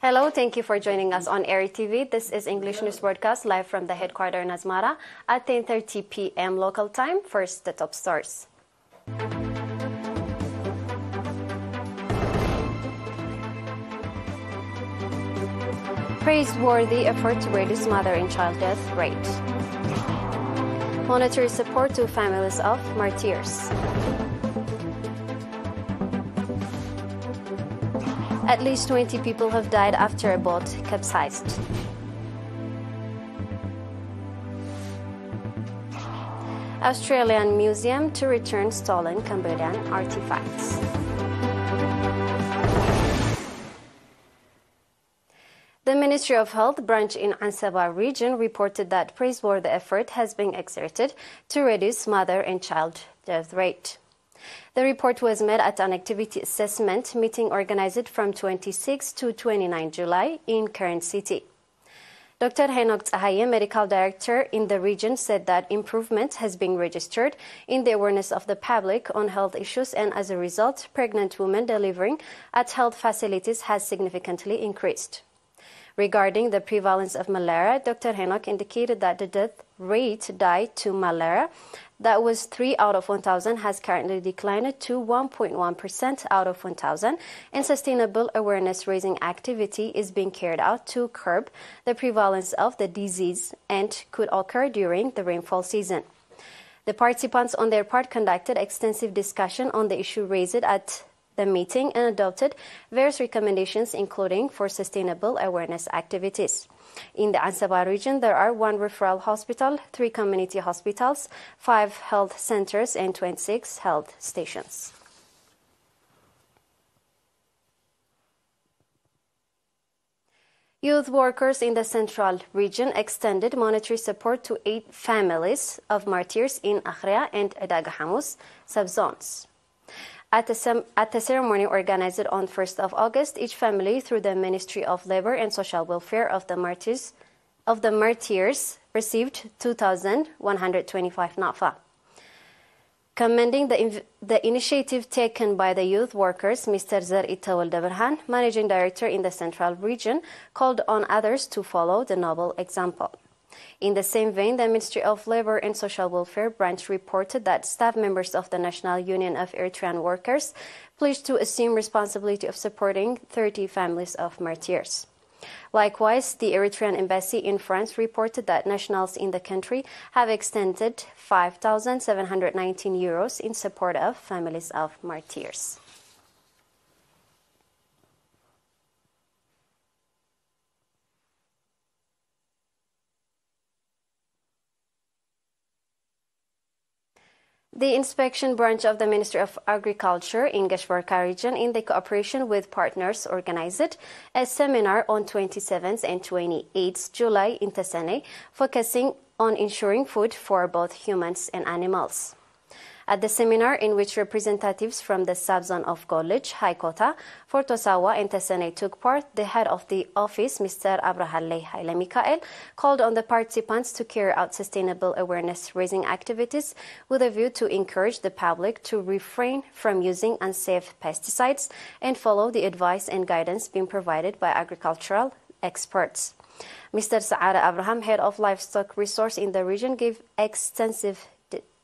Hello, thank you for joining us on ERi-TV. This is English News Broadcast live from the headquarters in Asmara at 10:30 p.m. local time. First, the top stories. Praiseworthy effort to reduce mother and child death rate. Monetary support to families of martyrs. At least 20 people have died after a boat capsized. Australian Museum to return stolen Cambodian artifacts. The Ministry of Health branch in Ansaba region reported that praiseworthy effort has been exerted to reduce mother and child death rate. The report was made at an activity assessment meeting organized from 26 to 29 July in Karen City. Dr. Henok Tsahaye, medical director in the region, said that improvement has been registered in the awareness of the public on health issues, and as a result, pregnant women delivering at health facilities has significantly increased. Regarding the prevalence of malaria, Dr. Henok indicated that the death rate died to malaria that was 3 out of 1,000 has currently declined to 1.1% out of 1,000, and sustainable awareness-raising activity is being carried out to curb the prevalence of the disease and could occur during the rainfall season. The participants on their part conducted extensive discussion on the issue raised at the meeting and adopted various recommendations, including for sustainable awareness activities. In the Ansaba region, there are 1 referral hospital, 3 community hospitals, 5 health centers, and 26 health stations. Youth workers in the central region extended monetary support to 8 families of martyrs in Eritrea and Adaga Hamus subzones. At the ceremony organized on 1st of August, each family, through the Ministry of Labor and Social Welfare of the Martyrs, received 2,125 nafa. Commending the initiative taken by the youth workers, Mr. ERi-TV Berhan, managing director in the central region, called on others to follow the noble example. In the same vein, the Ministry of Labor and Social Welfare branch reported that staff members of the National Union of Eritrean Workers pledged to assume responsibility of supporting 30 families of martyrs. Likewise, the Eritrean Embassy in France reported that nationals in the country have extended €5,719 in support of families of martyrs. The inspection branch of the Ministry of Agriculture in Geshwarka region, in the cooperation with partners, organized a seminar on 27th and 28th July in Tesane, focusing on ensuring food for both humans and animals. At the seminar, in which representatives from the subzone of Golij, Haikota, Fortosawa, and Tesane took part, the head of the office, Mr. Abrahale Haile Mikael, called on the participants to carry out sustainable awareness-raising activities with a view to encourage the public to refrain from using unsafe pesticides and follow the advice and guidance being provided by agricultural experts. Mr. Saada Abraham, head of livestock resource in the region, gave extensive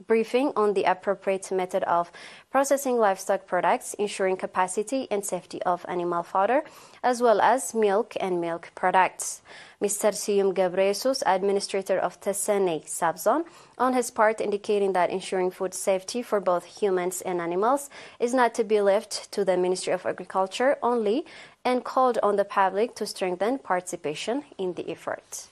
briefing on the appropriate method of processing livestock products, ensuring capacity and safety of animal fodder, as well as milk and milk products. Mr. Siyum Gebreyesus, administrator of Tesane subzone, on his part indicating that ensuring food safety for both humans and animals is not to be left to the Ministry of Agriculture only, and called on the public to strengthen participation in the effort.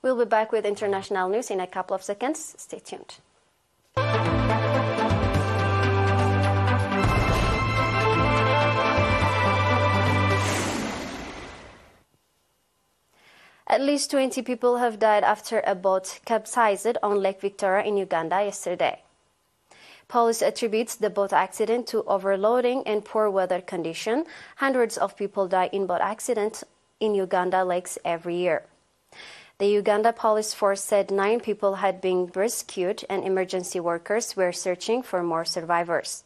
We'll be back with international news in a couple of seconds. Stay tuned. At least 20 people have died after a boat capsized on Lake Victoria in Uganda yesterday. Police attributes the boat accident to overloading and poor weather condition. Hundreds of people die in boat accidents in Uganda lakes every year. The Uganda police force said 9 people had been rescued and emergency workers were searching for more survivors.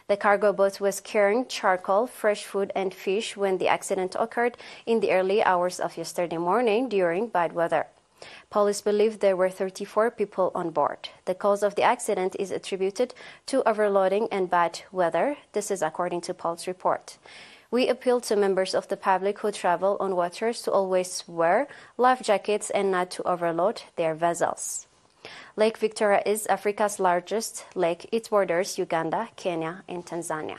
The cargo boat was carrying charcoal, fresh food and fish when the accident occurred in the early hours of yesterday morning during bad weather. Police believe there were 34 people on board. The cause of the accident is attributed to overloading and bad weather. This is according to Pulse report. We appeal to members of the public who travel on waters to always wear life jackets and not to overload their vessels. Lake Victoria is Africa's largest lake. It borders Uganda, Kenya, and Tanzania.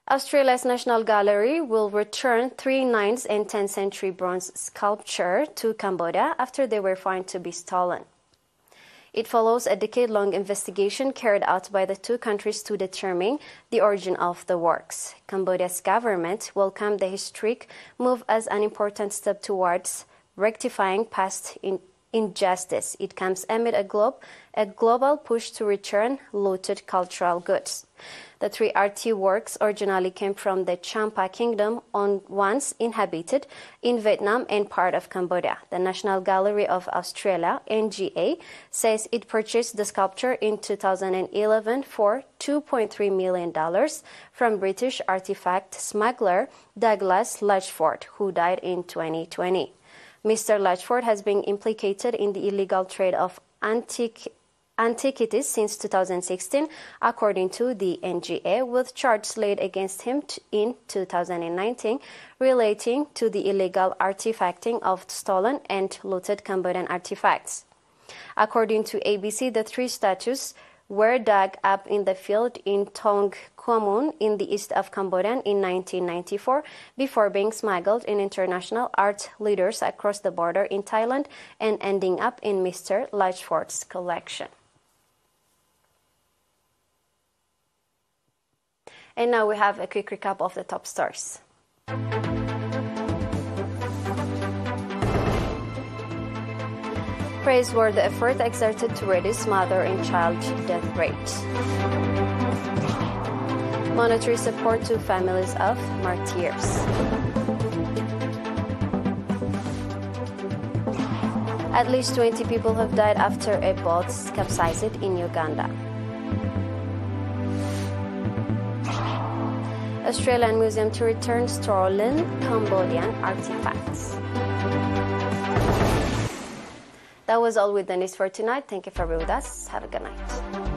Australia's National Gallery will return 3 9th and 10th century bronze sculptures to Cambodia after they were found to be stolen. It follows a decade-long investigation carried out by the 2 countries to determine the origin of the works. Cambodia's government welcomed the historic move as an important step towards rectifying past injustice. It comes amid a global push to return looted cultural goods. The 3 RT works originally came from the Champa Kingdom, once inhabited in Vietnam and part of Cambodia. The National Gallery of Australia, NGA, says it purchased the sculpture in 2011 for $2.3 million from British artifact smuggler Douglas Latchford, who died in 2020. Mr. Latchford has been implicated in the illegal trade of antiquities since 2016, according to the NGA, with charges laid against him in 2019 relating to the illegal artifacting of stolen and looted Cambodian artifacts. According to ABC, the 3 statues were dug up in the field in Tong Komun in the east of Cambodia in 1994 before being smuggled in international art leaders across the border in Thailand and ending up in Mr. Latchford's collection. And now we have a quick recap of the top stories. Praiseworthy effort exerted to reduce mother and child death rate. Monetary support to families of martyrs. At least 20 people have died after a boat capsized in Uganda. Australian Museum to return stolen Cambodian artifacts. That was all with the news for tonight. Thank you for being with us. Have a good night.